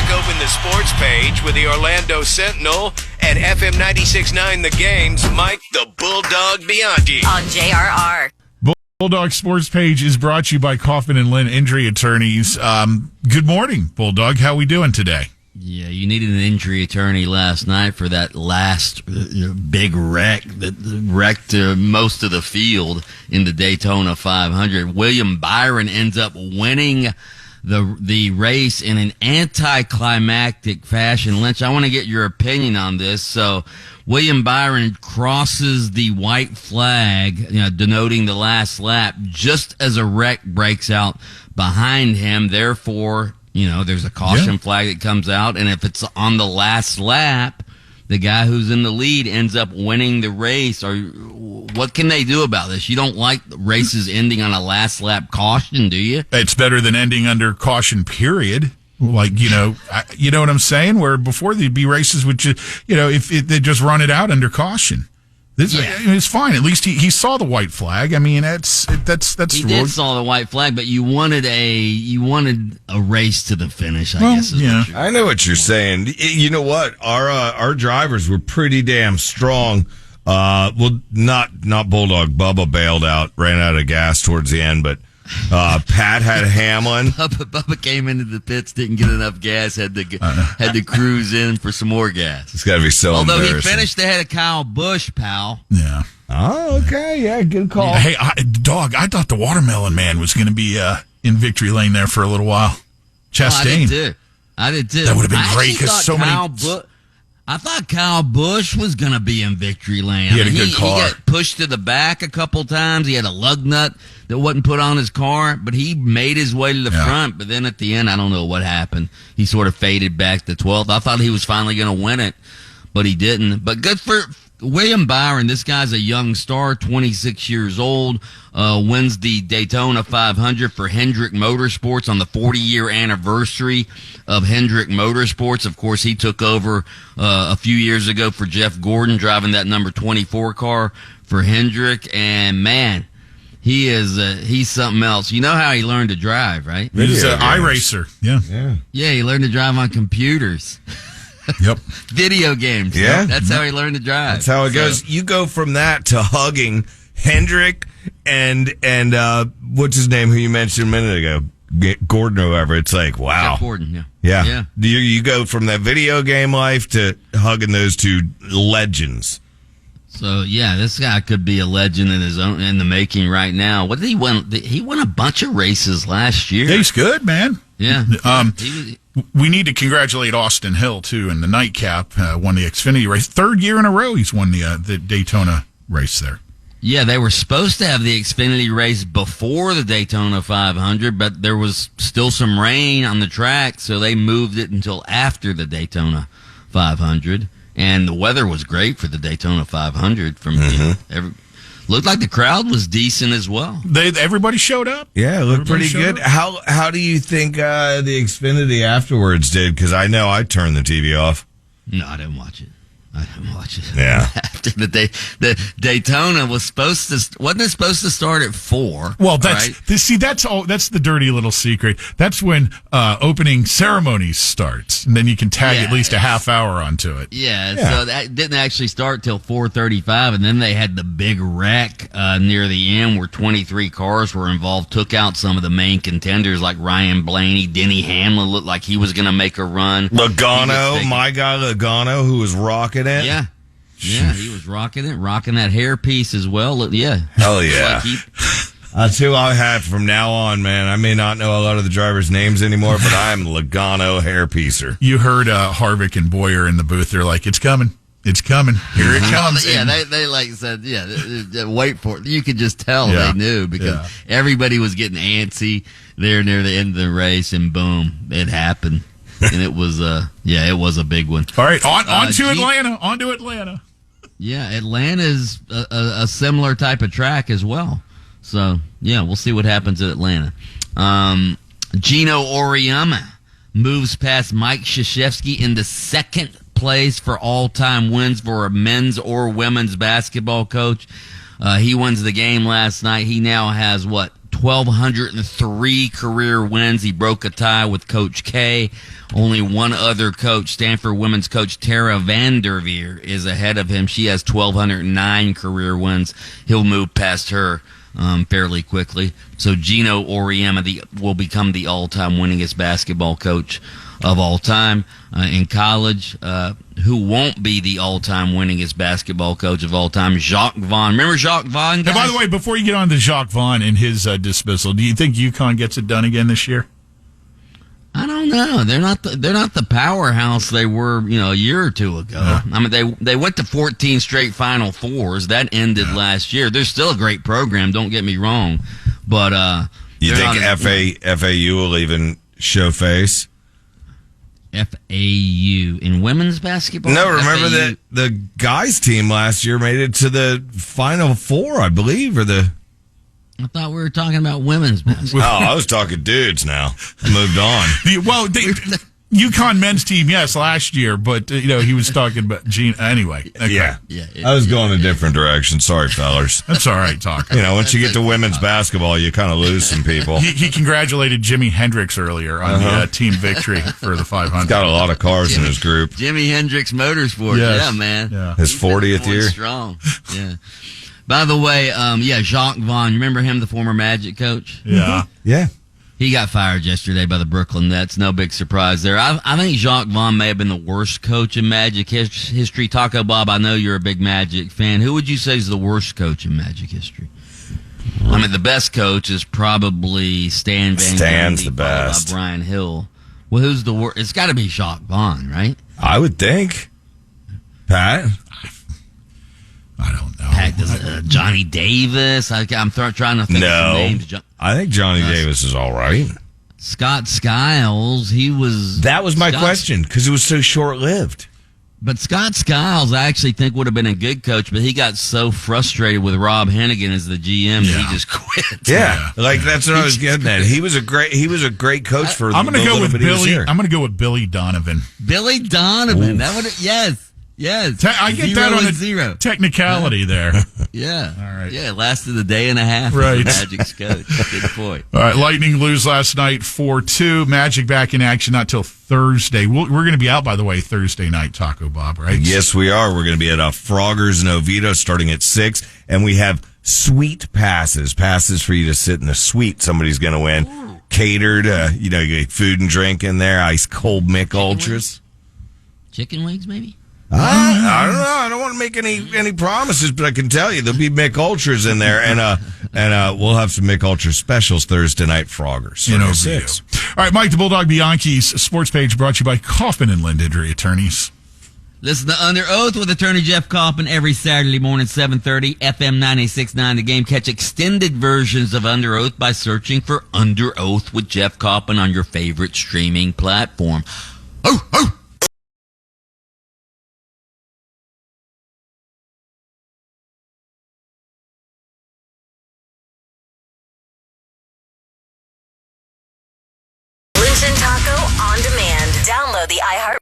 Crack open the sports page with the Orlando Sentinel and FM 96.9 The Game's Mike the Bulldog Bianchi. On JRR. Bulldog Sports Page is brought to you by Kaufman and Lynn Injury Attorneys. Good morning, Bulldog. How we doing today? Yeah, you needed an injury attorney last night for that last big wreck that wrecked most of the field in the Daytona 500. William Byron ends up winning the race in an anticlimactic fashion. Lynch, I want to get your opinion on this. So William Byron crosses the white flag, denoting the last lap, just as a wreck breaks out behind him. Therefore, there's a caution flag that comes out, and if it's on the last lap, the guy who's in the lead ends up winning the race. Or what can they do about this? You don't like races ending on a last lap caution, do you? It's better than ending under caution, period. Like, you know what I'm saying? Where before there'd be races which, if they just run it out under caution. It's fine. At least he saw the white flag. I mean, that's. He did saw the white flag, but you wanted a race to the finish. I guess. I know what you're saying. You know what? Our drivers were pretty damn strong. Not Bulldog. Bubba bailed out, ran out of gas towards the end, but Pat had Hamlin. Bubba came into the pits, didn't get enough gas, had to cruise in for some more gas. It's got to be so Although embarrassing. he finished ahead of Kyle Busch, pal. Yeah. Oh, okay. Yeah, good call. Hey, I thought the Watermelon Man was going to be in victory lane there for a little while. Chastain. I did too. That would have been great because so many. I thought Kyle Busch was going to be in victory lane. He had a good car. He got pushed to the back a couple times. He had a lug nut that wasn't put on his car, but he made his way to the front. But then at the end, I don't know what happened. He sort of faded back to 12th. I thought he was finally going to win it, but he didn't. But good for William Byron. This guy's a young star, 26 years old, wins the Daytona 500 for Hendrick Motorsports on the 40-year anniversary of Hendrick Motorsports. Of course, he took over a few years ago for Jeff Gordon, driving that number 24 car for Hendrick. And, man, he's something else. You know how he learned to drive, right? He's an iRacer. Yeah, he learned to drive on computers. Yep. Video games. Yeah. That's how he learned to drive. That's how it goes. You go from that to hugging Hendrick and what's his name who you mentioned a minute ago? Gordon or whoever. It's like, wow. Jeff Gordon, yeah. You go from that video game life to hugging those two legends. So this guy could be a legend in the making right now. What did he win? He won a bunch of races last year. He's good, man. Yeah. We need to congratulate Austin Hill too in the nightcap. Won the Xfinity race, 3rd year in a row. He's won the Daytona race there. Yeah, they were supposed to have the Xfinity race before the Daytona 500, but there was still some rain on the track, so they moved it until after the Daytona 500. And the weather was great for the Daytona 500. Looked like the crowd was decent as well. Everybody showed up. Yeah, it looked pretty good. How do you think the Xfinity afterwards did? Because I know I turned the TV off. No, I didn't watch it. Yeah. After the Daytona wasn't it supposed to start at 4? Well, that's the dirty little secret. That's when opening ceremonies starts, and then you can tag at least a half hour onto it. Yeah, so that didn't actually start till 4:35, and then they had the big wreck near the end where 23 cars were involved, took out some of the main contenders like Ryan Blaney. Denny Hamlin looked like he was going to make a run. Logano, my guy Logano, who was rocking it. Yeah, he was rocking that hairpiece as well. Yeah. Hell yeah. That's who I have from now on, man. I may not know a lot of the drivers' names anymore, but I'm Logano hairpiecer. You heard Harvick and Boyer in the booth. They're like, it's coming. It's coming. Here it comes. Yeah, they like said, wait for it. You could just tell they knew because everybody was getting antsy there near the end of the race, and boom, it happened. And it was it was a big one. All right, on to Atlanta. On to Atlanta. Yeah, Atlanta's a similar type of track as well. So, we'll see what happens at Atlanta. Gino Auriemma moves past Mike Krzyzewski into second place for all-time wins for a men's or women's basketball coach. He wins the game last night. He now has, 1,203 career wins. He broke a tie with Coach K. Only one other coach, Stanford women's coach Tara Vanderveer, is ahead of him. She has 1,209 career wins. He'll move past her fairly quickly. So Gino Auriemma will become the all-time winningest basketball coach of all time. In college, who won't be the all-time winningest basketball coach of all time? Jacques Vaughn. Remember Jacques Vaughn, guys? And by the way, before you get on to Jacques Vaughn and his dismissal, do you think UConn gets it done again this year? I don't know. They're not the powerhouse they were, a year or two ago. Yeah. I mean, they went to 14 straight Final Fours. That ended last year. They're still a great program. Don't get me wrong, but you think FAU will even show face? FAU in women's basketball? No, remember FAU. that the guys team last year made it to the Final Four, I believe, I thought we were talking about women's basketball. I was talking dudes now. I moved on. UConn men's team, yes, last year, but he was talking about Gene anyway. Okay. Yeah. I was going a different direction. Sorry, fellas. That's all right, talk. Once you get to women's basketball, you kind of lose some people. He congratulated Jimi Hendrix earlier on the team victory for the 500. He's got a lot of cars in his group. Jimi Hendrix Motorsports. Yes. Yeah, man. Yeah. His 40th year. Strong. Yeah. By the way, Jacques Vaughn, you remember him, the former Magic coach? Yeah. Yeah. He got fired yesterday by the Brooklyn Nets. No big surprise there. I think Jacques Vaughn may have been the worst coach in Magic history. Taco Bob, I know you're a big Magic fan. Who would you say is the worst coach in Magic history? I mean, the best coach is probably Stan Van Gundy, Stan's the best. By Brian Hill. Well, who's the worst? It's got to be Jacques Vaughn, right? I would think. Pat? I don't know. Pat, Johnny Davis. I'm trying to think of some names. I think Johnny Davis is all right. Scott Skiles, That was my question, because it was so short-lived. But Scott Skiles, I actually think would have been a good coach, but he got so frustrated with Rob Hennigan as the GM that he just quit. Yeah, that's what I was getting at. He was a great coach for. I'm going to go with Billy. I'm going to go with Billy Donovan. Billy Donovan. Oof. That would yes. I get that on a technicality there. Yeah. All right. Yeah, it lasted a day and a half. Right. Magic's coach. Good point. All right. Lightning lose last night 4-2. Magic back in action not till Thursday. We're going to be out, by the way, Thursday night, Taco Bob, right? Yes, we are. We're going to be at Froggers in Oviedo starting at 6, and we have suite passes for you to sit in a suite. Somebody's going to win. Ooh. Catered, you get food and drink in there, ice cold Mick Ultras. Chicken wings, maybe? I don't know. I don't want to make any promises, but I can tell you there'll be Mick Ultras in there, and we'll have some Mick Ultra specials Thursday night. Froggers in Oviedo. All right, Mike the Bulldog Bianchi's sports page brought to you by Kaufman and Lind Injury Attorneys. Listen to Under Oath with attorney Jeff Kaufman every Saturday morning, 7:30, FM 96.9 The Game. Catch extended versions of Under Oath by searching for Under Oath with Jeff Kaufman on your favorite streaming platform. Oh. Taco on demand. Download the iHeart